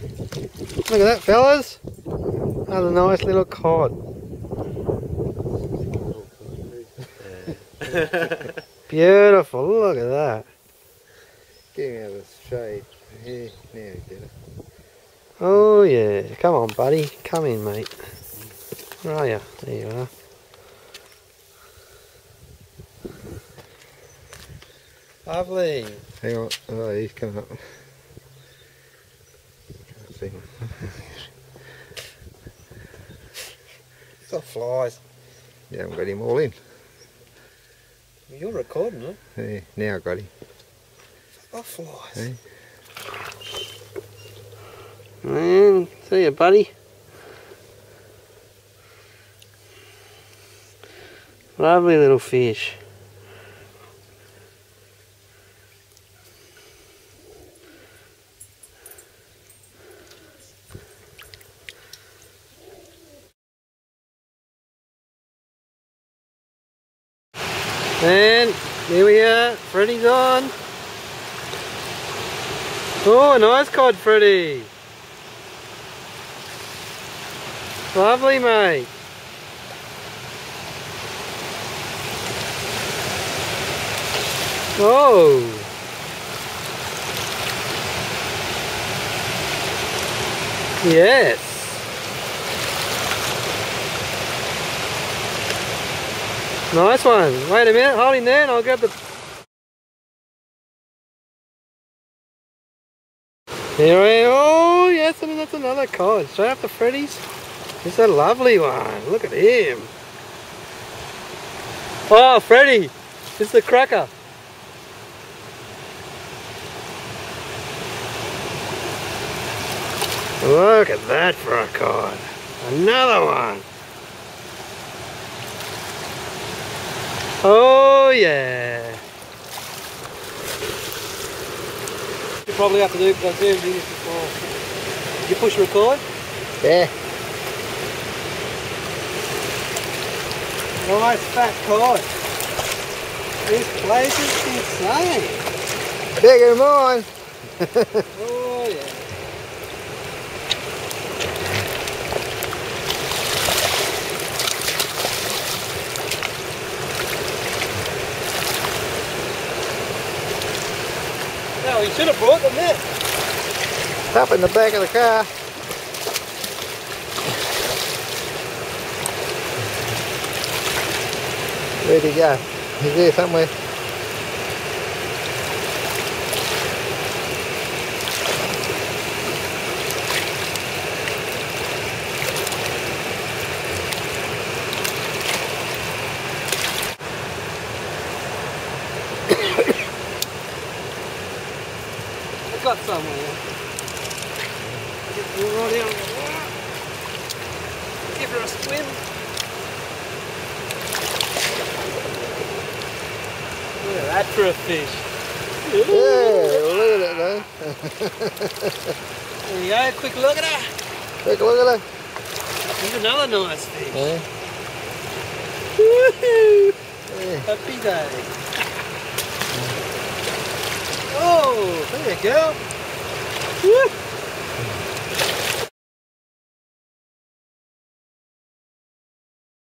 Look at that, fellas. Another nice little cod. Beautiful, look at that. Get him out of the shade. Here, now get it. Oh yeah, come on buddy, come in mate. Where are you? There you are. Lovely. Hang on, oh he's coming up. Can't see him. He's got flies. You haven't got him all in. You're recording it. Yeah, now I got him. He's got flies. Yeah. Man, see ya buddy. Lovely little fish. And here we are, Freddie's on. Oh, a nice cod, Freddie. Lovely, mate. Oh. Yes. Nice one. Wait a minute, hold him there and I'll grab the... Here we are. Oh yes, and that's another cod. Straight up to Freddie's. It's a lovely one. Look at him. Oh, Freddie. It's the cracker. Look at that for a cod. Another one. Oh yeah. You probably have to do this before. You push record? Yeah. Nice fat cod. This place is insane. Bigger than mine. Oh yeah. No, you should have brought the net. Up in the back of the car. Where'd he go? He's there somewhere. I got somewhere. Get right out. Give her a swim. Look at that for a fish. Yeah, well, look at that though. There you go, quick look at her. Take a look at her. There's another nice fish. Yeah. Woohoo! Yeah. Happy day. Oh, there you go. Woo!